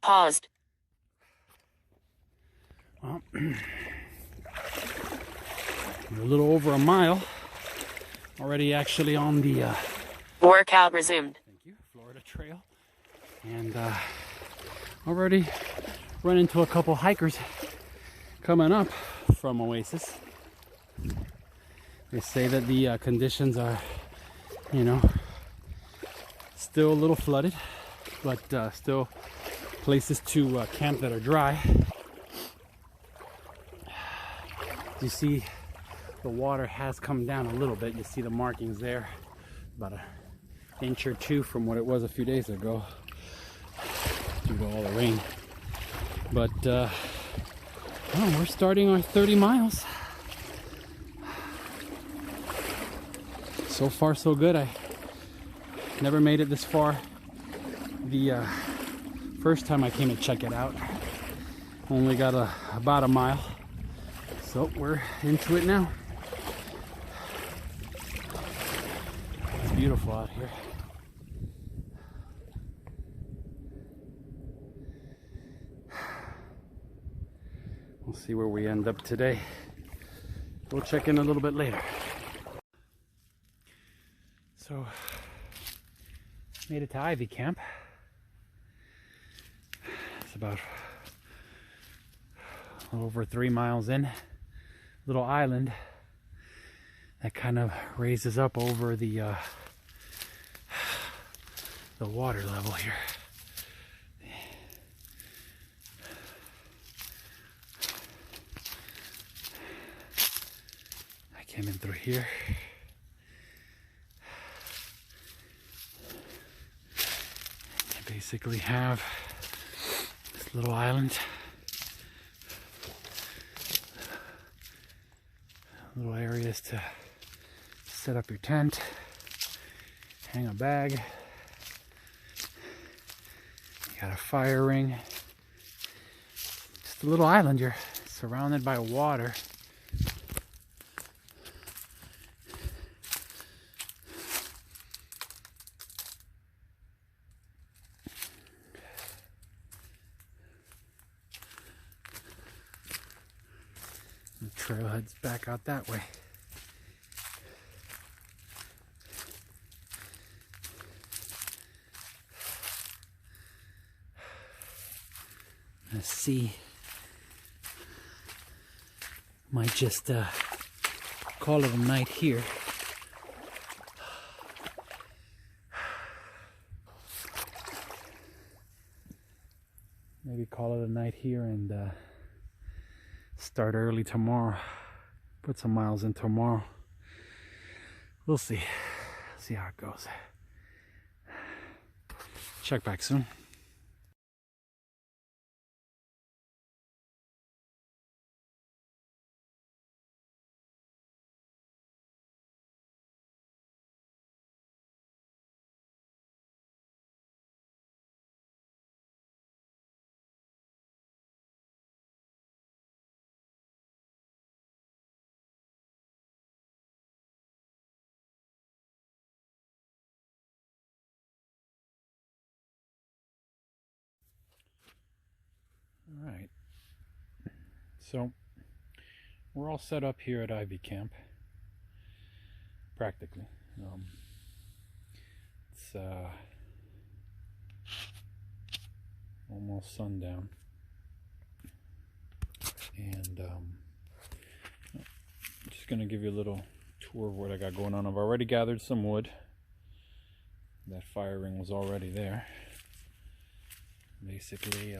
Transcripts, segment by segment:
Paused. Well, we're a little over a mile already actually on the Workout resumed. thank you, Florida Trail, and already run into a couple hikers coming up from Oasis. They say that the conditions are, you know, still a little flooded, but still places to camp that are dry. You see the water has come down a little bit. You see the markings there, about an inch or two from what it was a few days ago due to all the rain. But well, we're starting our 30 miles. So far so good. I never made it this far the first time I came to check it out. Only got about a mile, so we're into it now. It's beautiful out here. We'll see where we end up today. We'll check in a little bit later. So, made it to Ivy Camp. It's about over 3 miles in. Little island that kind of raises up over the water level here. I came in through here. I basically have this little island. Little areas to set up your tent, hang a bag. You got a fire ring. Just a little island. You're surrounded by water. The trailhead's back out that way. Let's see. Might just call it a night here. Maybe call it a night here and start early tomorrow. Put some miles in tomorrow. We'll see. See how it goes. Check back soon. All right, so we're all set up here at Ivy Camp, practically. It's almost sundown, and I'm just gonna give you a little tour of what I got going on. I've already gathered some wood. That fire ring was already there. Basically,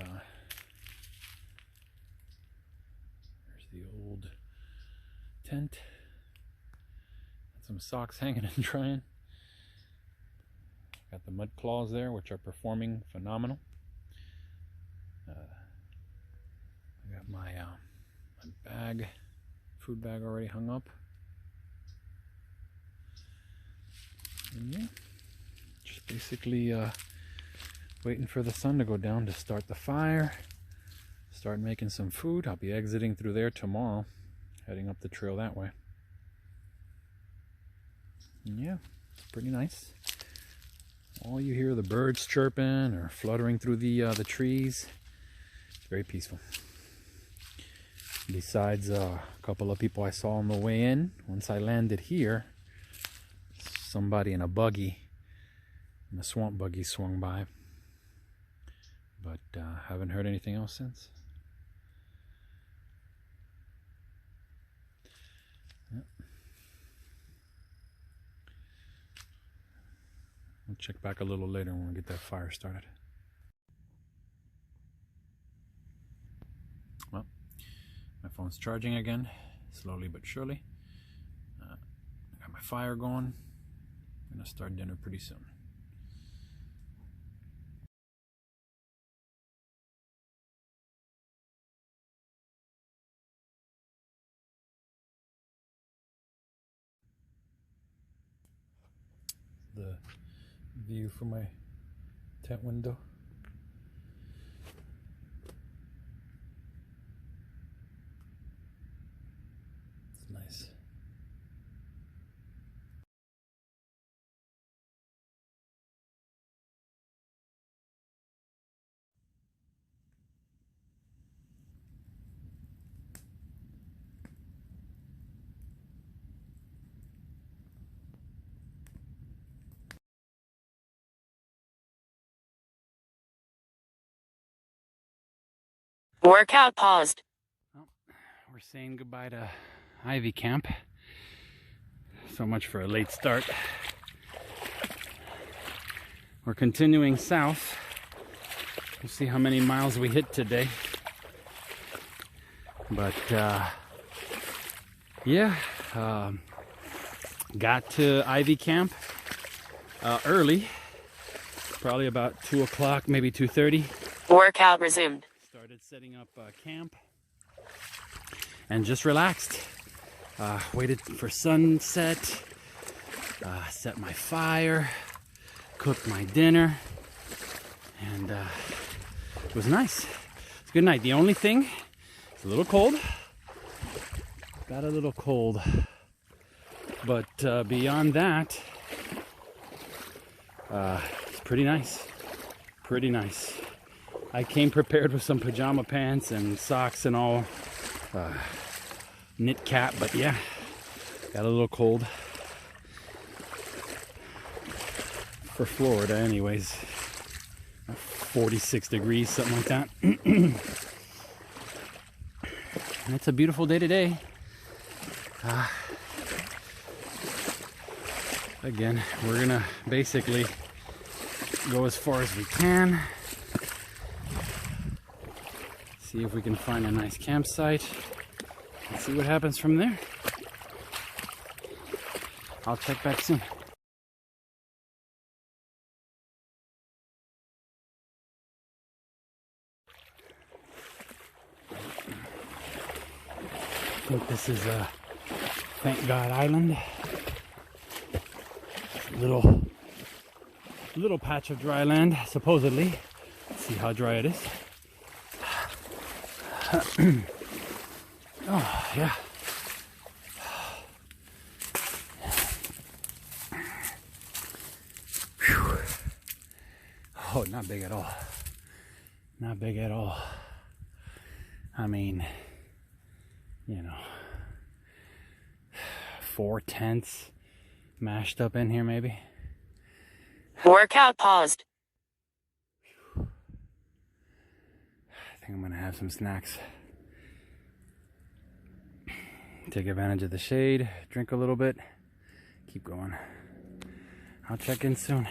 the old tent. Got some socks hanging and drying. Got the mud claws there, which are performing phenomenal. I got my bag, food bag already hung up. And yeah, just basically waiting for the sun to go down to start the fire. Start making some food. I'll be exiting through there tomorrow, heading up the trail that way. And yeah, it's pretty nice. All you hear are the birds chirping or fluttering through the trees. It's very peaceful. Besides a couple of people I saw on the way in, once I landed here, somebody in a buggy, in a swamp buggy, swung by. But haven't heard anything else since. Yep. We'll check back a little later when we get that fire started. Well, my phone's charging again, slowly but surely. I got my fire going. I'm gonna start dinner pretty soon. The view from my tent window. It's nice. Workout paused. Well, we're saying goodbye to Ivy Camp. So much for a late start. We're continuing south. We'll see how many miles we hit today. But yeah, got to Ivy Camp early, probably about 2 o'clock, maybe 2:30. Workout resumed. Started setting up camp and just relaxed. Waited for sunset, set my fire, cooked my dinner, and it was nice. It's a good night. The only thing, it's a little cold. Got a little cold, but beyond that, it's pretty nice. Pretty nice. I came prepared with some pajama pants and socks and all, knit cap, but yeah, got a little cold. For Florida anyways, 46 degrees, something like that. It's a beautiful day today. Again, we're gonna basically go as far as we can. See if we can find a nice campsite and see what happens from there. I'll check back soon. I think this is a Thank God Island. Little patch of dry land, supposedly. Let's see how dry it is. Oh, yeah. Whew. Oh, not big at all. Not big at all. I mean, you know, 4 tents mashed up in here maybe. Workout paused. I think I'm gonna have some snacks. Take advantage of the shade, drink a little bit, keep going. I'll check in soon.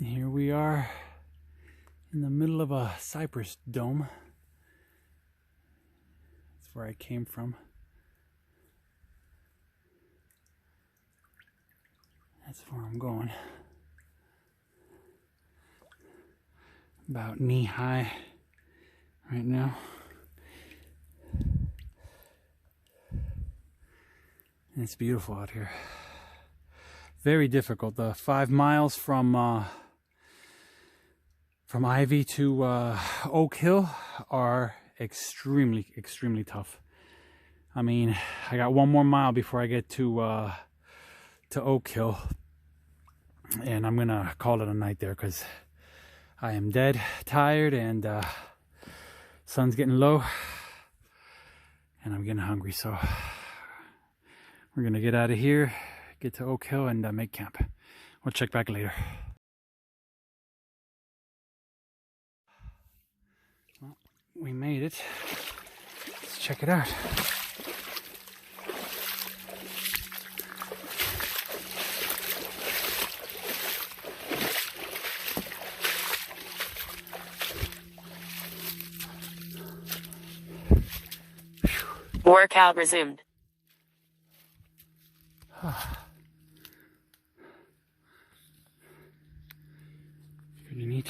Here we are in the middle of a cypress dome. That's where I came from. That's where I'm going. About knee high right now. And it's beautiful out here. Very difficult. The 5 miles from Ivy to Oak Hill are extremely tough. I mean, I got 1 more mile before I get to Oak Hill, and I'm gonna call it a night there because I am dead tired, and sun's getting low, and I'm getting hungry. So we're gonna get out of here, get to Oak Hill, and make camp. We'll check back later. Well, we made it. Let's check it out. Workout resumed. Pretty neat.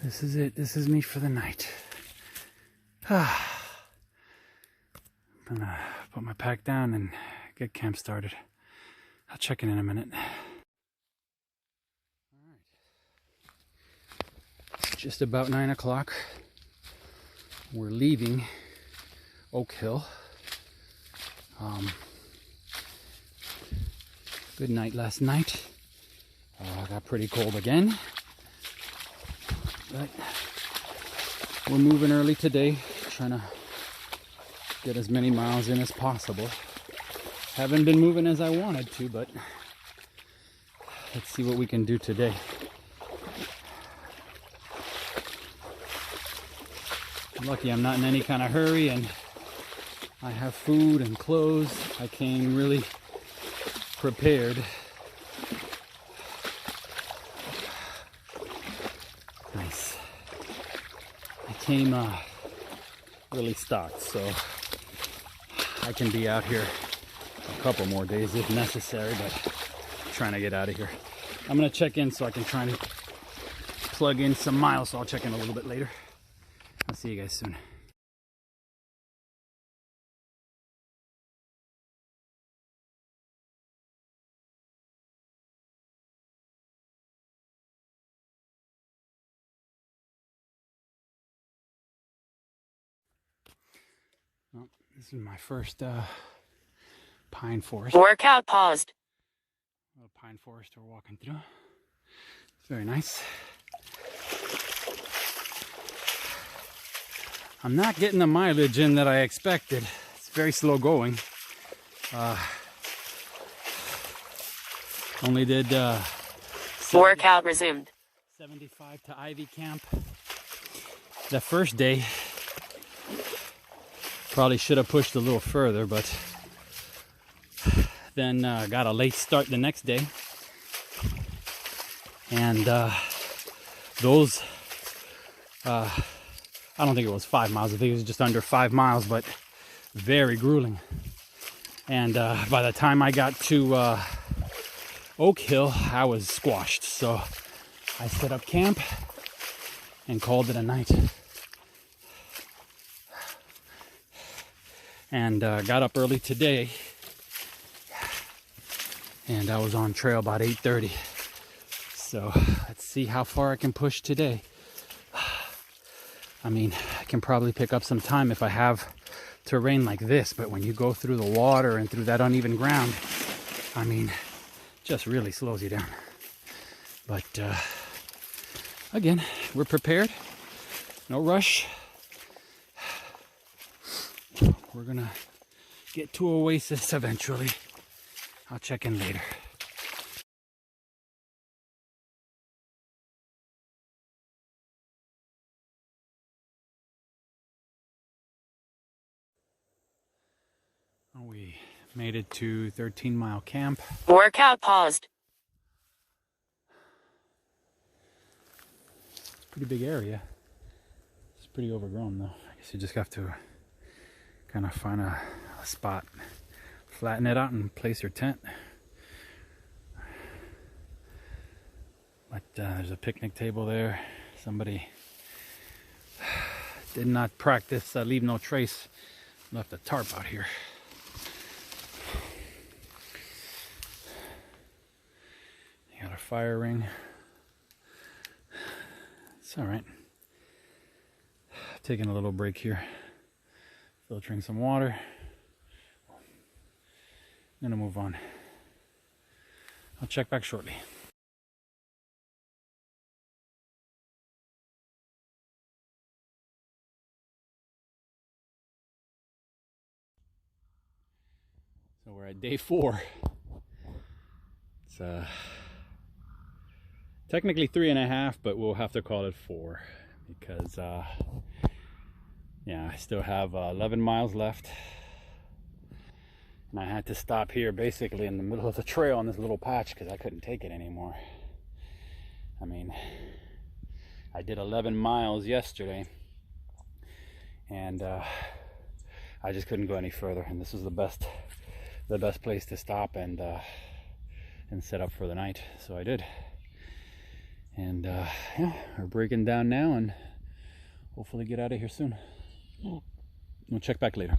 This is it. This is me for the night. I'm gonna put my pack down and get camp started. I'll check in a minute. All right. Just about 9 o'clock. We're leaving Oak Hill. Good night last night. Got pretty cold again. But we're moving early today, trying to get as many miles in as possible. Haven't been moving as I wanted to, but let's see what we can do today. I'm lucky I'm not in any kind of hurry, and I have food and clothes. I came really prepared. Nice. I came really stocked, so I can be out here a couple more days if necessary, but I'm trying to get out of here. I'm gonna check in so I can try to plug in some miles, so I'll check in a little bit later. I'll see you guys soon. Well, this is my first pine forest. Workout paused. Little pine forest we're walking through. It's very nice. I'm not getting the mileage in that I expected. It's very slow going. Only did Workout resumed. 75 to Ivy Camp. The first day, probably should have pushed a little further, but then got a late start the next day. And those, I don't think it was 5 miles. I think it was just under 5 miles, but very grueling. And by the time I got to Oak Hill, I was squashed. So I set up camp and called it a night. And got up early today, and I was on trail about 8:30. So let's see how far I can push today. I mean, I can probably pick up some time if I have terrain like this, but when you go through the water and through that uneven ground, I mean, just really slows you down. But again, we're prepared. No rush. We're gonna get to Oasis eventually. I'll check in later. We made it to 13 Mile Camp. Workout paused. It's a pretty big area. It's pretty overgrown though. I guess you just have to kind of find a spot, flatten it out and place your tent. But there's a picnic table there. Somebody did not practice leave no trace. Left a tarp out here. You got a fire ring. It's all right. Taking a little break here. Filtering some water. I'm gonna move on. I'll check back shortly. So we're at day 4. It's technically 3.5, but we'll have to call it 4 because yeah, I still have 11 miles left. And I had to stop here basically in the middle of the trail on this little patch because I couldn't take it anymore. I mean, I did 11 miles yesterday and I just couldn't go any further, and this was the best place to stop and set up for the night, so I did. And yeah, we're breaking down now and hopefully get out of here soon. We'll check back later.